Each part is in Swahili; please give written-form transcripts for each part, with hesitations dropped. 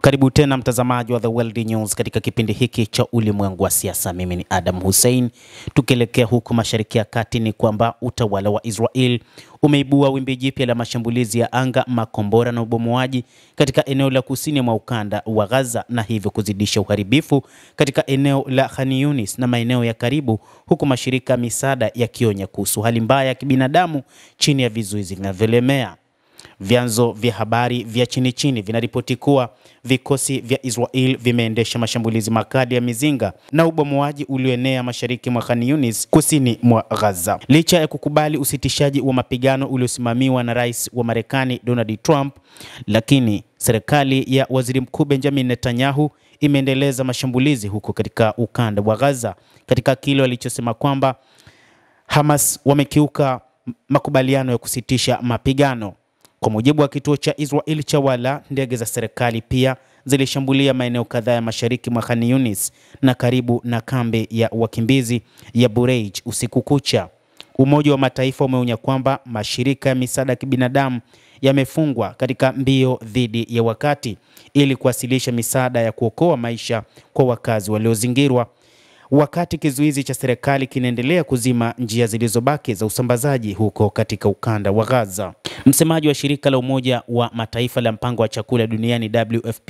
Karibu tena mtazamaji wa The World News katika kipindi hiki cha ulimwengu wa siasa. Mimi ni Adam Hussein. Tukielekea huko Mashariki ya Kati, ni kwamba utawala wa Israel umeibua wimbi jipya la mashambulizi ya anga, makombora na ubomoaji katika eneo la kusini mwa ukanda wa Gaza, na hivyo kuzidisha uharibifu katika eneo la Khan Yunis na maeneo ya karibu, huku mashirika ya misaada yakionya kuhusu hali mbaya ya kibinadamu chini ya vizuizi vinavyolemea. Vyanzo vya habari vya chini vinaripoti kuwa vikosi vya Israel vimeendesha mashambulizi makali ya mizinga na ubomoaji ulioenea mashariki mwa Khan Yunis, kusini mwa Gaza. Licha ya kukubali usitishaji wa mapigano uliosimamiwa na Rais wa Marekani Donald Trump, lakini serikali ya Waziri Mkuu Benjamin Netanyahu imeendeleza mashambulizi huko katika ukanda wa Gaza, katika kile walichosema kwamba Hamas wamekiuka makubaliano ya kusitisha mapigano. Kwa mujibu wa kituo cha Israel cha Wala, ndege za serikali pia zilishambulia maeneo kadhaa ya mashariki mwa Khan Yunis na karibu na kambi ya wakimbizi ya Bureij usiku kucha. Umoja wa Mataifa umeonya kwamba mashirika ya misaada ya kibinadamu yamefungwa katika mbio dhidi ya wakati ili kuwasilisha misaada ya kuokoa maisha kwa wakazi waliozingirwa, wakati kizuizi cha serikali kinaendelea kuzima njia zilizobaki za usambazaji huko katika ukanda wa Gaza. Msemaji wa shirika la Umoja wa Mataifa la mpango wa chakula duniani WFP,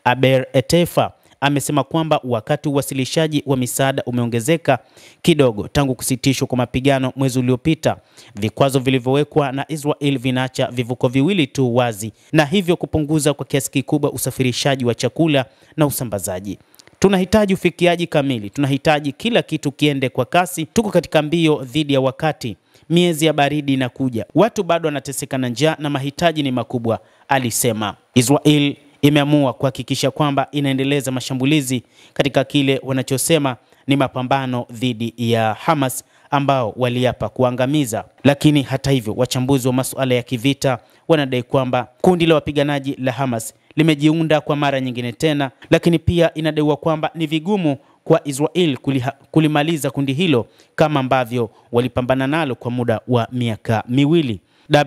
Aber Etefa, amesema kwamba wakati uwasilishaji wa misaada umeongezeka kidogo tangu kusitishwa kwa mapigano mwezi uliopita, vikwazo vilivyowekwa na Israel vinaacha vivuko viwili tu wazi, na hivyo kupunguza kwa kiasi kikubwa usafirishaji wa chakula na usambazaji. Tunahitaji ufikiaji kamili, tunahitaji kila kitu kiende kwa kasi. Tuko katika mbio dhidi ya wakati. Miezi ya baridi inakuja. Watu bado wanateseka na njaa na mahitaji ni makubwa, alisema. Israel imeamua kuhakikisha kwamba inaendeleza mashambulizi katika kile wanachosema ni mapambano dhidi ya Hamas ambao waliapa kuangamiza. Lakini hata hivyo, wachambuzi wa masuala ya kivita wanadai kwamba kundi la wapiganaji la Hamas limejiunda kwa mara nyingine tena, lakini pia inadaiwa kwamba ni vigumu kwa Israel kulimaliza kundi hilo kama ambavyo walipambana nalo kwa muda wa miaka miwili.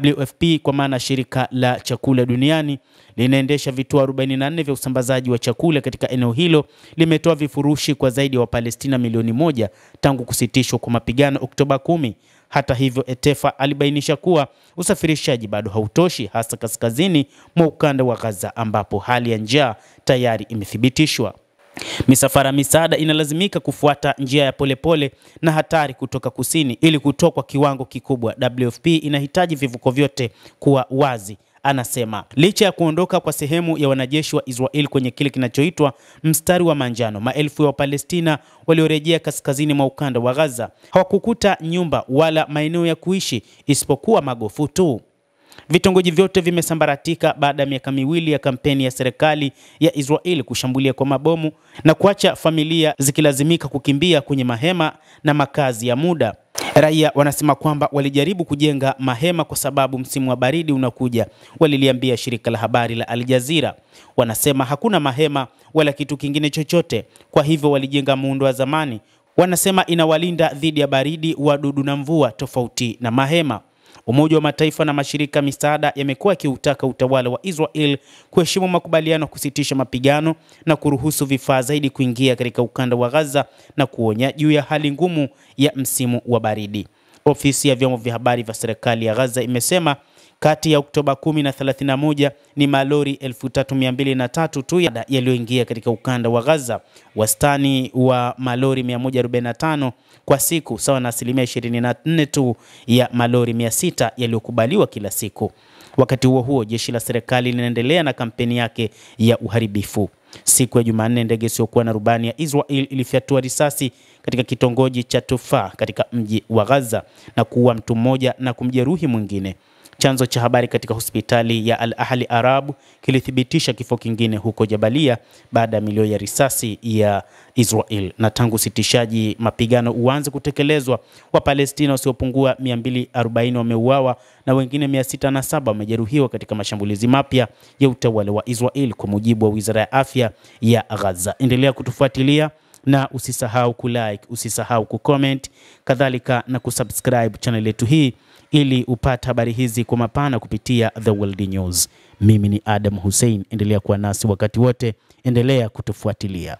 WFP, kwa maana shirika la chakula duniani, linaendesha vituo 44 vya usambazaji wa chakula katika eneo hilo, limetoa vifurushi kwa zaidi ya Wapalestina milioni 1 tangu kusitishwa kwa mapigano Oktoba 10. Hata hivyo, Etefa alibainisha kuwa usafirishaji bado hautoshi, hasa kaskazini mwa ukanda wa Gaza ambapo hali ya njaa tayari imethibitishwa. Misafara misaada inalazimika kufuata njia ya polepole na hatari kutoka kusini ili kutoa kwa kiwango kikubwa. WFP inahitaji vivuko vyote kuwa wazi, anasema. Licha ya kuondoka kwa sehemu ya wanajeshi wa Israel kwenye kile kinachoitwa mstari wa manjano, maelfu ya Wapalestina waliorejea kaskazini mwa ukanda wa Gaza hawakukuta nyumba wala maeneo ya kuishi isipokuwa magofu tu. Vitongoji vyote vimesambaratika baada ya miaka miwili ya kampeni ya serikali ya Israel kushambulia kwa mabomu na kuacha familia zikilazimika kukimbia kwenye mahema na makazi ya muda. Raia wanasema kwamba walijaribu kujenga mahema kwa sababu msimu wa baridi unakuja, waliliambia shirika la habari la Al Jazeera. Wanasema hakuna mahema wala kitu kingine chochote, kwa hivyo walijenga muundo wa zamani. Wanasema inawalinda dhidi ya baridi, wadudu na mvua, tofauti na mahema. Umoja wa Mataifa na mashirika misaada yamekuwa yakiutaka utawala wa Israel kuheshimu makubaliano kusitisha mapigano na kuruhusu vifaa zaidi kuingia katika ukanda wa Gaza na kuonya juu ya hali ngumu ya msimu wa baridi. Ofisi ya vyombo vya habari vya serikali ya Gaza imesema kati ya Oktoba 10 na 31 ni malori 3203 tu yaliyoingia katika ukanda wa Gaza, wastani wa malori 145 kwa siku, sawa na 24% tu ya malori 600 yaliyokubaliwa kila siku. Wakati huo jeshi la serikali linaendelea na kampeni yake ya uharibifu. Siku ya Jumanne, ndege isiyokuwa na rubani ya Israel ilifyatua risasi katika kitongoji cha Tufa katika mji wa Gaza na kuua mtu mmoja na kumjeruhi mwingine. Chanzo cha habari katika hospitali ya Al Ahli Arab kilithibitisha kifo kingine huko Jabalia baada ya milio ya risasi ya Israel. Na tangu sitishaji mapigano uanze kutekelezwa, Wapalestina wasiopungua 240 wameuawa na wengine 607 wamejeruhiwa katika mashambulizi mapya ya utawala wa Israel, kwa mujibu wa Wizara ya Afya ya Gaza. Endelea kutufuatilia na usisahau kulike, usisahau kucomment, kadhalika na kusubscribe channel yetu hii ili upate habari hizi kwa mapana kupitia The World News. Mimi ni Adam Hussein, endelea kuwa nasi wakati wote, endelea kutufuatilia.